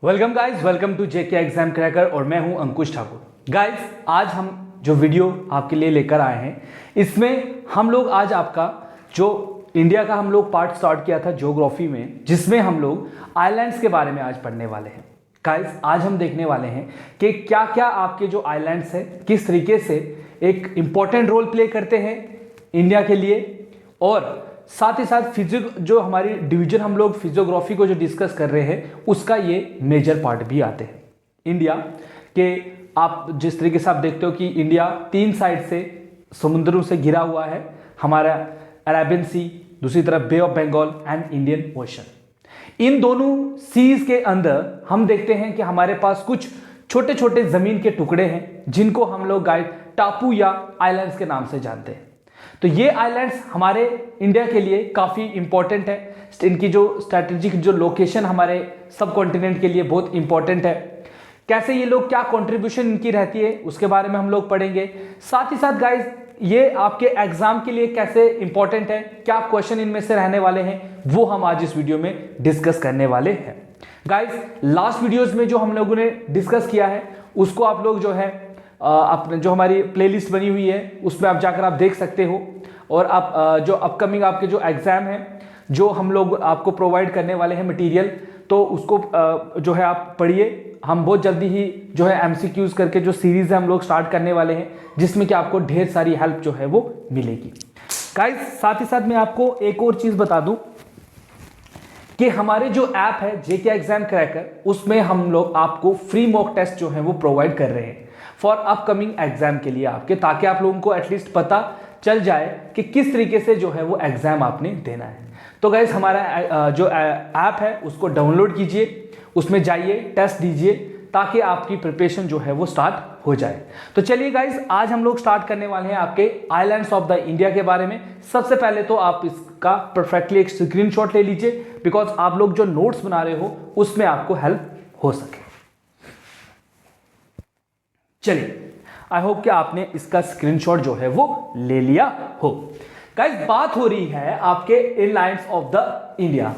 Welcome guys, welcome to JK exam cracker और मैं हूं अंकुश ठाकुर। गाइस, आज हम जो वीडियो आपके लिए लेकर आए हैं इसमें हम लोग आज आपका जो इंडिया का हम लोग पार्ट स्टार्ट किया था ज्योग्राफी में, जिसमें हम लोग आइलैंड्स के बारे में आज पढ़ने वाले हैं। गाइस, आज हम देखने वाले हैं कि क्या क्या आपके जो आइलैंड्स हैं किस तरीके से एक इंपॉर्टेंट रोल प्ले करते हैं इंडिया के लिए, और साथ ही साथ जो हमारी डिवीजन हम लोग फिजियोग्राफी को जो डिस्कस कर रहे हैं उसका ये मेजर पार्ट भी आते हैं इंडिया के। आप जिस तरीके से आप देखते हो कि इंडिया 3 साइड से समुद्रों से घिरा हुआ है, हमारा अरेबियन सी, दूसरी तरफ bay of Bengal and Indian ocean. इन दोनों सीज के अंदर हम देखते हैं कि हमारे पास कुछ छोटे छोटे जमीन के टुकड़े हैं जिनको हम लोग गाइड टापू या आइलैंड्स के नाम से जानते हैं। तो ये आइलैंड्स हमारे इंडिया के लिए काफ़ी इंपॉर्टेंट है। इनकी जो स्ट्रैटेजिक जो लोकेशन हमारे सब कॉन्टिनेंट के लिए बहुत इंपॉर्टेंट है। कैसे ये लोग, क्या कंट्रीब्यूशन इनकी रहती है उसके बारे में हम लोग पढ़ेंगे। साथ ही साथ गाइस, ये आपके एग्जाम के लिए कैसे इंपॉर्टेंट है, क्या क्वेश्चन इनमें से रहने वाले हैं, वो हम आज इस वीडियो में डिस्कस करने वाले हैं। गाइस, लास्ट वीडियोज में जो हम लोगों ने डिस्कस किया है उसको आप लोग जो है अपने जो हमारी प्लेलिस्ट बनी हुई है उसमें आप जाकर आप देख सकते हो। और आप जो अपकमिंग आपके जो एग्जाम है जो हम लोग आपको प्रोवाइड करने वाले हैं मटेरियल, तो उसको जो है आप पढ़िए। हम बहुत जल्दी ही जो है एमसीक्यूज करके जो सीरीज है हम लोग स्टार्ट करने वाले हैं, जिसमें कि आपको ढेर सारी हेल्प जो है वो मिलेगी। गाइस, साथ ही साथ मैं आपको एक और चीज बता दूं कि हमारे जो ऐप है जेके एग्जाम क्रैकर, उसमें हम लोग आपको फ्री मॉक टेस्ट जो है वो प्रोवाइड कर रहे हैं फॉर अपकमिंग एग्जाम के लिए आपके, ताकि आप लोगों को एटलीस्ट पता चल जाए कि किस तरीके से जो है वो एग्जाम आपने देना है। तो गाइस, हमारा जो ऐप है उसको डाउनलोड कीजिए, उसमें जाइए, टेस्ट दीजिए, ताकि आपकी प्रिपरेशन जो है वो स्टार्ट हो जाए। तो चलिए गाइस, आज हम लोग स्टार्ट करने वाले हैं आपके आइलैंड्स ऑफ द इंडिया के बारे में। सबसे पहले तो आप इसका परफेक्टली एक स्क्रीनशॉट ले लीजिए, बिकॉज आप लोग जो नोट्स बना रहे हो उसमें आपको हेल्प हो सके। चलिए, आई होप कि आपने इसका स्क्रीनशॉट जो है वो ले लिया हो। गाइस, बात हो रही है आपके आइलैंड्स ऑफ द इंडिया,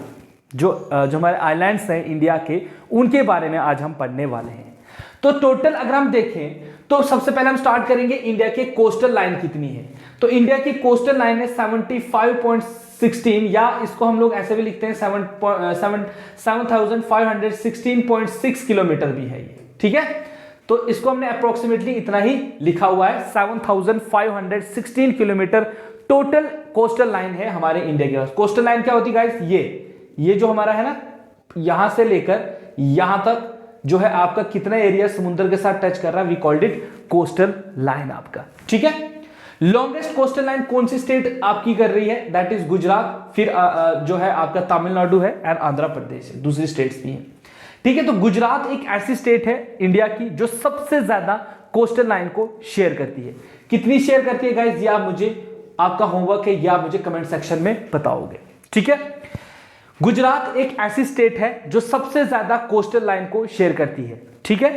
जो हमारे आइलैंड्स हैं इंडिया के, उनके बारे में आज हम पढ़ने वाले हैं। तो टोटल अगर हम देखें तो सबसे पहले हम स्टार्ट करेंगे इंडिया के कोस्टल लाइन कितनी है। तो इंडिया की कोस्टल लाइन है 75.16, या इसको हम लोग ऐसे भी लिखते हैं 7516.6 किलोमीटर भी है ये, ठीक है। तो इसको हमने अप्रोक्सीमेटली इतना ही लिखा हुआ है, 7516 किलोमीटर टोटल कोस्टल लाइन है हमारे इंडिया के पास। कोस्टल लाइन क्या होती है गाइस? ये जो हमारा है ना, यहां से लेकर यहां तक जो है आपका कितना एरिया समुद्र के साथ टच कर रहा है, we called it coastal line आपका, ठीक है। लॉन्गेस्ट कोस्टल लाइन कौन सी स्टेट आपकी कर रही है? That is Gujarat. फिर जो है आपका तमिलनाडु है एंड आंध्र प्रदेश है, दूसरी स्टेट्स भी हैं, ठीक है। तो गुजरात एक ऐसी स्टेट है इंडिया की जो सबसे ज्यादा कोस्टल लाइन को शेयर करती है। कितनी शेयर करती है गाइस, या मुझे आपका होमवर्क है, या मुझे कमेंट सेक्शन में बताओगे, ठीक है। गुजरात एक ऐसी स्टेट है जो सबसे ज्यादा कोस्टल लाइन को शेयर करती है, ठीक है।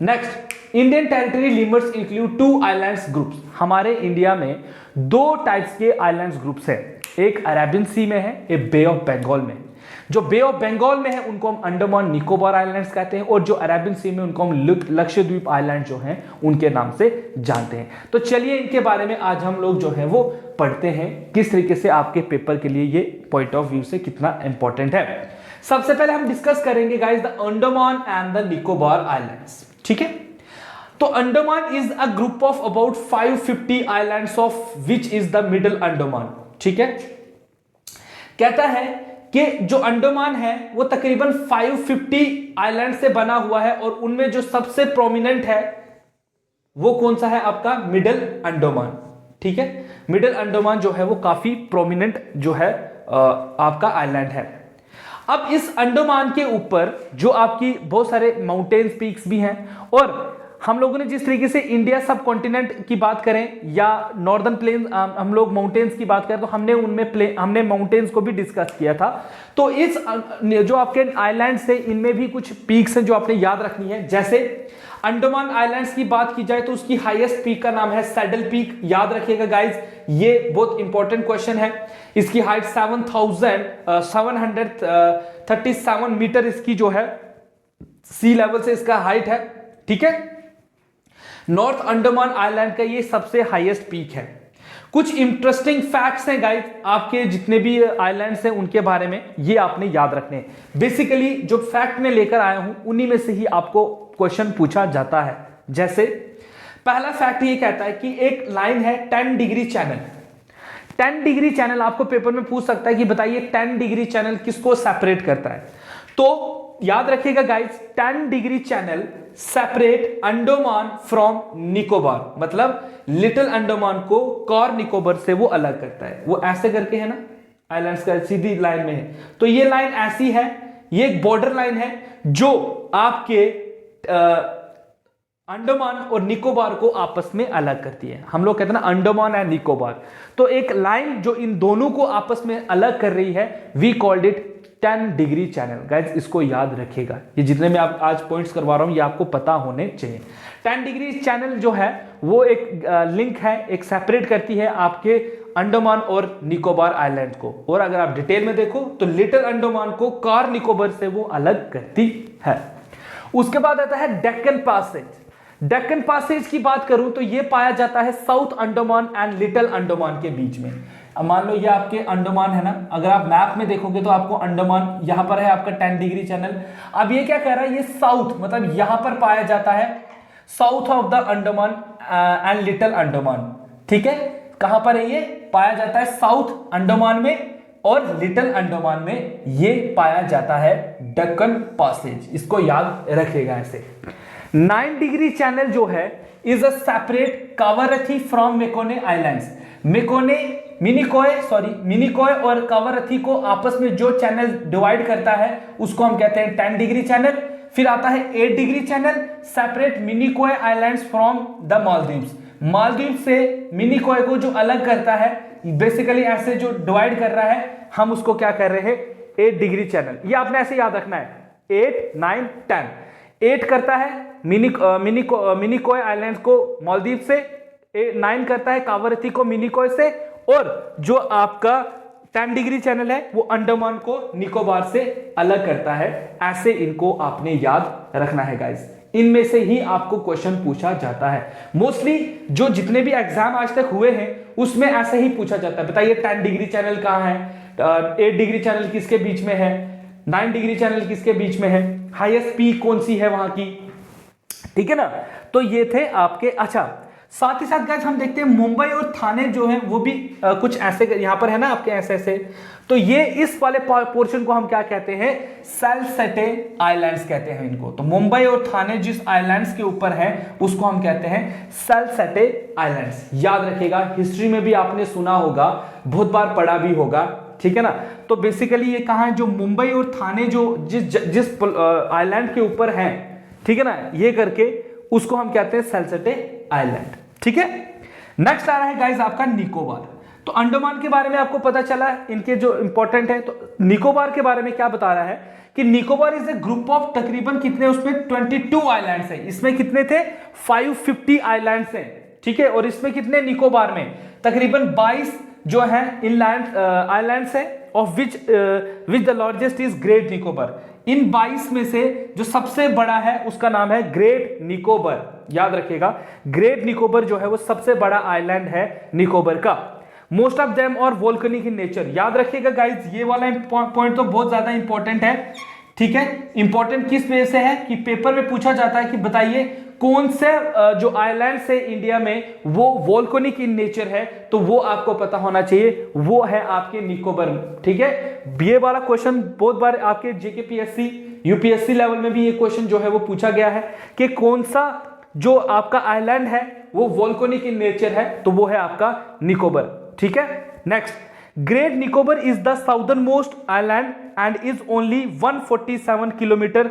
Next, Indian territory limits include 2 islands groups. हमारे इंडिया में 2 टाइप्स के आइलैंड्स ग्रुप्स हैं, एक अरेबियन सी में है, एक बे ऑफ बंगाल में। जो बे ऑफ बंगाल में है उनको हम अंडमान निकोबार आइलैंड्स कहते हैं, और जो अरेबियन सी में उनको हम लक्षद्वीप आइलैंड जो हैं उनके नाम से जानते हैं। तो चलिए इनके बारे में आज हम लोग जो है वो पढ़ते हैं, किस तरीके से आपके पेपर के लिए ये पॉइंट ऑफ व्यू से कितना इंपॉर्टेंट है। सबसे पहले हम डिस्कस करेंगे guys the Andaman and the Nicobar islands, ठीक है। तो Andaman is a group of about 550 islands of which is the middle Andaman, ठीक है। कहता है कि जो अंडमान है वो तकरीबन 550 आइलैंड से बना हुआ है, और उनमें जो सबसे प्रोमिनेंट है वो कौन सा है? आपका मिडल अंडमान, ठीक है। मिडल अंडमान जो है वो काफी प्रोमिनेंट जो है आपका आइलैंड है। अब इस अंडमान के ऊपर जो आपकी बहुत सारे माउंटेन्स पीक्स भी हैं, और हम लोगों ने जिस तरीके से इंडिया सब कॉन्टिनेंट की बात करें या नॉर्दर्न प्लेन हम लोग माउंटेन्स की बात करें, तो हमने माउंटेन्स को भी डिस्कस किया था। तो इस जो आपके आइलैंड्स है इनमें भी कुछ पीक्स हैं जो आपने याद रखनी है। जैसे अंडमान आइलैंड्स की बात की जाए तो उसकी हाईएस्ट पीक का नाम है सैडल पीक, याद रखिएगा गाइज, ये बहुत इंपॉर्टेंट क्वेश्चन है। इसकी हाइट 7737 मीटर इसकी जो है सी लेवल से इसका हाइट है, ठीक है। नॉर्थ अंडमान आइलैंड का ये सबसे हाईएस्ट पीक है। कुछ इंटरेस्टिंग फैक्ट्स हैं गाइस, आपके जितने भी आइलैंड्स हैं उनके बारे में ये आपने याद रखने हैं। बेसिकली जो फैक्ट मैं लेकर आया हूं उन्हीं में से ही आपको क्वेश्चन पूछा जाता है। जैसे पहला फैक्ट ये कहता है कि एक लाइन है 10 डिग्री चैनल। 10 डिग्री चैनल आपको पेपर में पूछ सकता है कि बताइए 10 डिग्री चैनल किसको सेपरेट करता है। तो याद रखिएगा guys, 10 degree channel separate Andaman from Nicobar, मतलब लिटिल अंडमान को कार निकोबार से वो अलग करता है। वो ऐसे करके है ना, आइलैंड्स का सीधी लाइन में है, तो ये लाइन ऐसी है, ये एक बॉर्डर लाइन है जो आपके अंडमान और निकोबार को आपस में अलग करती है। हम लोग कहते हैं ना अंडमान एंड निकोबार, तो एक लाइन जो इन दोनों को आपस में अलग कर रही है, we called it 10 degree channel. Guys इसको याद रखिएगा, ये जितने मैं आप आज पॉइंट्स करवा रहा हूं ये आपको पता होने चाहिए। 10 डिग्री चैनल जो है वो एक लिंक है, एक सेपरेट करती है आपके अंडमान और निकोबार आइलैंड को। और अगर आप डिटेल में देखो तो लिटिल अंडमान को कार निकोबार से वो अलग करती है। उसके बाद आता है डेक्कन पैसेज। डेक्कन पैसेज की बात करूं तो ये पाया जाता है south Andaman and little Andaman के बीच में। अब मान लो ये आपके अंडमान है ना, अगर आप मैप में देखोगे तो आपको अंडमान यहां पर है आपका 10 डिग्री चैनल। अब ये क्या कह रहा है, ये साउथ मतलब यहां पर पाया जाता है, south of the Andaman and little Andaman, ठीक है। कहां पर है ये पाया जाता है, साउथ अंडमान में और लिटिल अंडमान में ये पाया जाता है डेक्कन पैसेज। इसको याद रखिएगा ऐसे। 9 डिग्री चैनल जो है is a separate Kavaratti from मेकोने आइलैंड्स। मेकोने मिनिकॉय और कावारथी को आपस में जो चैनल डिवाइड करता है उसको हम कहते हैं 10 डिग्री चैनल। फिर आता है 8 degree channel, separate Minicoy islands from the Maldives. Maldives से मिनिकॉय को जो अलग करता है, बेसिकली ऐसे जो डिवाइड कर रहा है, हम उसको क्या कर रहे हैं 8 डिग्री चैनल। ये आपने ऐसे याद रखना है, 8, 9, 10। 8 करता है मिनिकॉय आइलैंड्स को मालदीव से, 9 करता है कावारथी को मिनिकॉय से, और जो आपका 10 डिग्री चैनल है वो अंडमान को निकोबार से अलग करता है। ऐसे इनको आपने याद रखना है गाइस। इनमें से ही आपको क्वेश्चन पूछा जाता है। मोस्टली जो जितने भी एग्जाम आज तक हुए हैं उसमें ऐसे ही पूछा जाता है, बताइए 10 डिग्री चैनल कहां है, 8 डिग्री चैनल किसके बीच में है, 9 डिग्री चैनल किसके बीच में है, हाईएस्ट पीक कौन सी है वहां की, ठीक है ना। तो ये थे आपके। अच्छा, साथ ही साथ गाइस हम देखते हैं मुंबई और थाने जो है वो भी कुछ ऐसे यहां पर है ना आपके ऐसे ऐसे, तो ये इस वाले पोर्शन को हम क्या कहते हैं, सेल्सेटे आइलैंड्स कहते हैं इनको। तो मुंबई और थाने जिस आइलैंड्स के ऊपर है उसको हम कहते हैं सेल्सेटे आइलैंड्स। याद रखिएगा, हिस्ट्री में भी आपने सुना होगा, बहुत बार पढ़ा भी होगा, ठीक है ना। तो बेसिकली ये कहां है, जो मुंबई और थाने जो जिस आइलैंड के ऊपर है, ठीक है ना, ये करके उसको हम कहते हैं सेल्सेटे आइलैंड, ठीक है। नेक्स्ट आ रहा है गाइस आपका निकोबार। तो अंडमान के बारे में आपको पता चला है, इनके जो इंपॉर्टेंट है। तो निकोबार के बारे में क्या बता रहा है कि Nicobar is a group of तकरीबन कितने, उसमें 22 आइलैंड्स हैं। इसमें कितने थे, 550 आइलैंड्स हैं, ठीक है। और इसमें कितने निकोबार में तकरीबन 22 जो है इनलैंड आइलैंड्स है, of which the largest is Great Nicobar. इन 22 में से जो सबसे बड़ा है उसका नाम है ग्रेट निकोबार। याद रखिएगा, ग्रेट निकोबार जो है वो सबसे बड़ा आइलैंड है निकोबार का। मोस्ट ऑफ देम और वोल्केनिक इन नेचर। याद रखिएगा गाइस, ये वाला पॉइंट तो बहुत ज्यादा इंपॉर्टेंट है, ठीक है। इंपॉर्टेंट किस वजह से है कि पेपर में पूछा जाता है कि बताइए कौन से जो आइलैंड्स है इंडिया में वो वोल्केनिक इन नेचर है, तो वो आपको पता होना चाहिए, वो है आपके निकोबार, ठीक है। ये वाला क्वेश्चन बहुत बार आपके जेकेपीएससी यूपीएससी लेवल में भी ये क्वेश्चन जो है वो पूछा गया है कि कौन सा जो आपका आइलैंड है वो वोल्केनिक इन नेचर है, तो वो है आपका निकोबार, ठीक है। Next, great Nicobar is the southern most island and is only 147 kilometre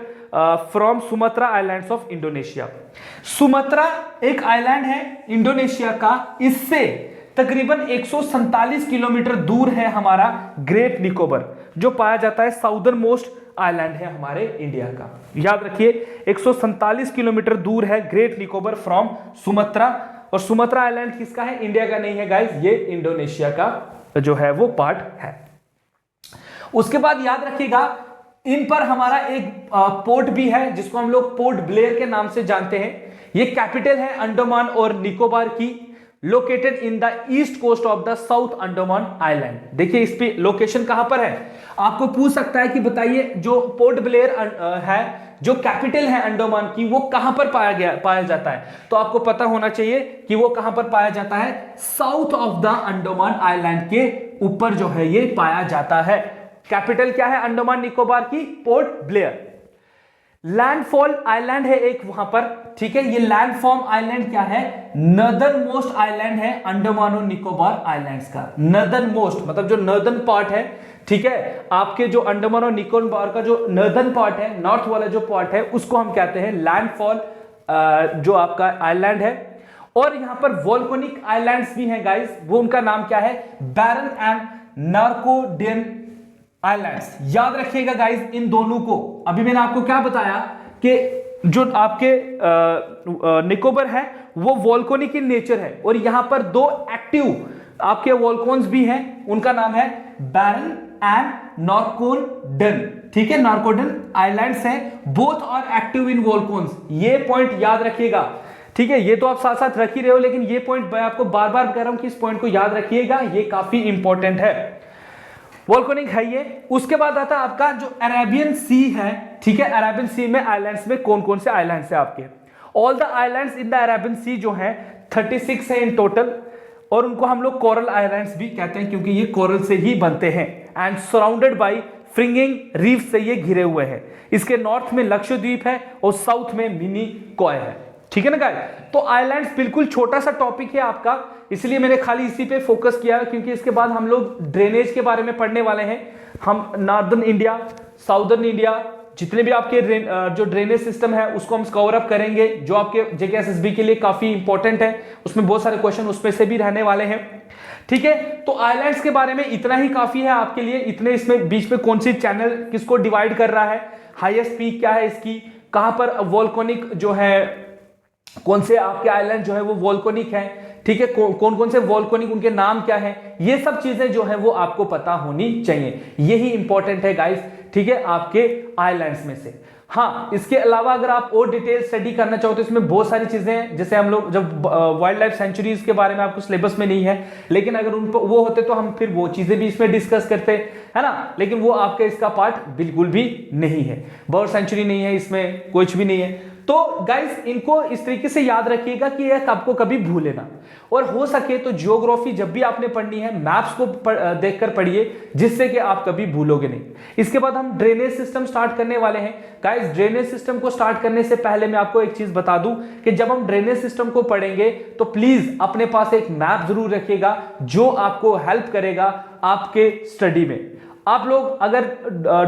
from Sumatra islands of Indonesia. Sumatra एक आइलैंड है इंडोनेशिया का, इससे तकरीबन 147 किलोमीटर दूर है हमारा ग्रेट निकोबार, जो पाया जाता है साउदर्न मोस्ट आइलैंड है हमारे इंडिया का। याद रखिए 147 किलोमीटर दूर है ग्रेट निकोबार फ्रॉम सुमात्रा। और सुमात्रा आइलैंड किसका है, इंडिया का नहीं है गाइस, ये इंडोनेशिया का जो है वो पार्ट है। उसके बाद याद रखिएगा इन पर हमारा एक पोर्ट भी है जिसको हम लोग पोर्ट ब्लेयर के नाम से जानते हैं। ये कैपिटल है अंडमान और निकोबार की, located in the east coast of the south Andaman island. देखिए इस पे लोकेशन कहां पर है, आपको पूछ सकता है कि बताइए जो पोर्ट ब्लेयर है, जो कैपिटल है अंडमान की, वो कहां पर पाया जाता है। तो आपको पता होना चाहिए कि वो कहां पर पाया जाता है, south of the Andaman island के ऊपर जो है ये पाया जाता है। कैपिटल क्या है अंडमान निकोबार की, पोर्ट ब्लेयर। लैंडफॉल आइलैंड है एक वहां पर, ठीक है। ये लैंडफॉर्म आइलैंड क्या है, नर्दर्न मोस्ट आइलैंड है अंडमान और निकोबार आइलैंड्स का। नर्दर्न मोस्ट मतलब जो नर्दर्न पार्ट है, ठीक है, आपके जो अंडमान और निकोबार का जो नर्दर्न पार्ट है, नॉर्थ वाला जो पार्ट है, उसको हम कहते हैं लैंडफॉल जो आपका आइलैंड है। और यहां पर वोल्केनिक आइलैंड्स भी हैं गाइस, वो उनका नाम क्या है, बैरन एंड नार्कोडेन आइलैंड्स। याद रखिएगा गाइस इन दोनों को। अभी मैंने आपको क्या बताया कि जो आपके निकोबार है वो वोल्केनिक इन नेचर है, और यहां पर दो एक्टिव आपके वोल्कन्स भी हैं, उनका नाम है बैरन एंड नार्कोडेन, ठीक है। नार्कोडेन आइलैंड्स हैं, बोथ आर एक्टिव इन वोल्कन्स। ये पॉइंट याद रखिएगा, ठीक है। ये तो आप साथ साथ रख ही रहे हो, लेकिन ये पॉइंट मैं आपको बार बार कह रहा हूं कि इस पॉइंट को याद रखिएगा, ये काफी इंपॉर्टेंट है। वोल्केनिक है ये। उसके बाद आता है आपका जो अरेबियन सी है, ठीक है। अरेबियन सी में आइलैंड्स में कौन कौन से आइलैंड्स है आपके, all the islands in the Arabian sea जो है 36 है इन टोटल, और उनको हम लोग कोरल आइलैंड्स भी कहते हैं क्योंकि ये कोरल से ही बनते हैं। And surrounded by fringing reef से ये घिरे हुए हैं। इसके नॉर्थ में लक्षद्वीप है और साउथ में मिनी कॉय है, ठीक है ना गाइस। तो आइलैंड्स बिल्कुल छोटा सा टॉपिक है आपका, इसलिए मैंने खाली इसी पे फोकस किया, क्योंकि इसके बाद हम लोग ड्रेनेज के बारे में पढ़ने वाले हैं। हम नॉर्दर्न इंडिया, साउदर्न इंडिया, जितने भी आपके जो ड्रेनेज सिस्टम है उसको हम कवर अप करेंगे, जो आपके जेकेएसएसबी के लिए काफी इंपॉर्टेंट है। उसमें बहुत सारे क्वेश्चन उसमें से भी रहने वाले हैं, ठीक है। तो आइलैंड्स के बारे में इतना ही काफी है आपके लिए। इतने इसमें बीच में कौन सी चैनल किसको डिवाइड कर रहा है, हाईएस्ट पीक क्या है इसकी, कहां पर वोल्केनिक जो है, कौन से आपके आइलैंड जो है वो वोल्केनिक है, ठीक है, कौन कौन से वोल्केनिक, उनके नाम क्या है, ये सब चीजें जो है वो आपको पता होनी चाहिए। यही इंपॉर्टेंट है गाइस, ठीक है, आपके आइलैंड्स में से। हाँ, इसके अलावा अगर आप और डिटेल स्टडी करना चाहो तो इसमें बहुत सारी चीजें हैं। जैसे हम लोग जब वाइल्ड लाइफ सेंचुरीज के बारे में आपको सिलेबस में नहीं है, लेकिन अगर उन वो होते तो हम फिर वो चीजें भी इसमें डिस्कस करते, है ना। लेकिन वो आपके इसका पार्ट बिल्कुल भी नहीं है, बर्ड सेंचुरी नहीं है इसमें, कुछ भी नहीं है। तो गाइस इनको इस तरीके से याद रखिएगा कि यह आपको कभी भूले ना। और हो सके तो ज्योग्राफी जब भी आपने पढ़नी है मैप्स को देखकर पढ़िए, जिससे कि आप कभी भूलोगे नहीं। इसके बाद हम ड्रेनेज सिस्टम स्टार्ट करने वाले हैं गाइस। ड्रेनेज सिस्टम को स्टार्ट करने से पहले मैं आपको एक चीज बता दूं कि जब हम ड्रेनेज सिस्टम को पढ़ेंगे तो प्लीज अपने पास एक मैप जरूर रखिएगा, जो आपको हेल्प करेगा आपके स्टडी में। आप लोग अगर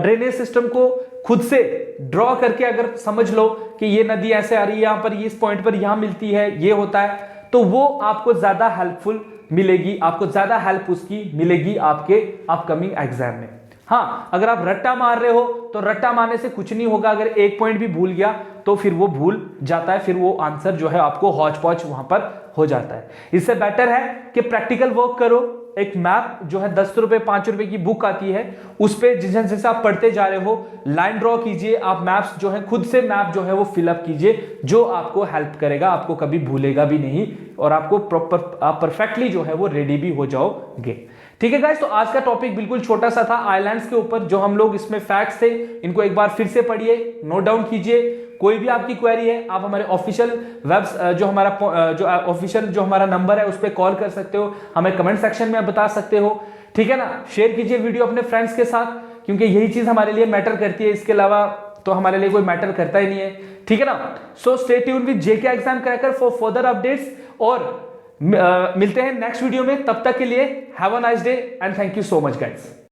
ड्रेनेज सिस्टम को खुद से ड्रॉ करके अगर समझ लो कि ये नदी ऐसे आ रही है, यहां पर ये इस पॉइंट पर यहां मिलती है, ये होता है, तो वो आपको ज्यादा हेल्पफुल मिलेगी, आपको ज्यादा हेल्प उसकी मिलेगी आपके अपकमिंग एग्जाम में। हाँ, अगर आप रट्टा मार रहे हो तो रट्टा मारने से कुछ नहीं होगा। अगर एक पॉइंट भी भूल गया तो फिर वो भूल जाता है, फिर वो आंसर जो है आपको हौच पौच वहां पर हो जाता है। इससे बेटर है कि प्रैक्टिकल वर्क करो। एक मैप जो है 10 रुपए 5 रुपए की बुक आती है, उस पे जैसे आप पढ़ते जा रहे हो लाइन ड्रॉ कीजिए, आप मैप्स जो है खुद से मैप जो है वो फिलअप कीजिए, जो आपको हेल्प करेगा, आपको कभी भूलेगा भी नहीं, और आपको प्रॉपर आप परफेक्टली जो है वो रेडी भी हो जाओगे। ठीक है गाइस, तो आज का टॉपिक बिल्कुल छोटा सा था आइलैंड्स के ऊपर। जो हम लोग इसमें फैक्ट्स थे इनको एक बार फिर से पढ़िए, नोट डाउन कीजिए। कोई भी आपकी क्वेरी है आप हमारे ऑफिशियल जो हमारा नंबर है उस पर कॉल कर सकते हो, हमें कमेंट सेक्शन में बता सकते हो, ठीक है ना। शेयर कीजिए वीडियो अपने फ्रेंड्स के साथ, क्योंकि यही चीज हमारे लिए मैटर करती है, इसके अलावा तो हमारे लिए कोई मैटर करता ही नहीं है, ठीक है ना। So stay tuned with JK exam cracker for further updates, और मिलते हैं नेक्स्ट वीडियो में। तब तक के लिए have a nice day and thank you so much guys.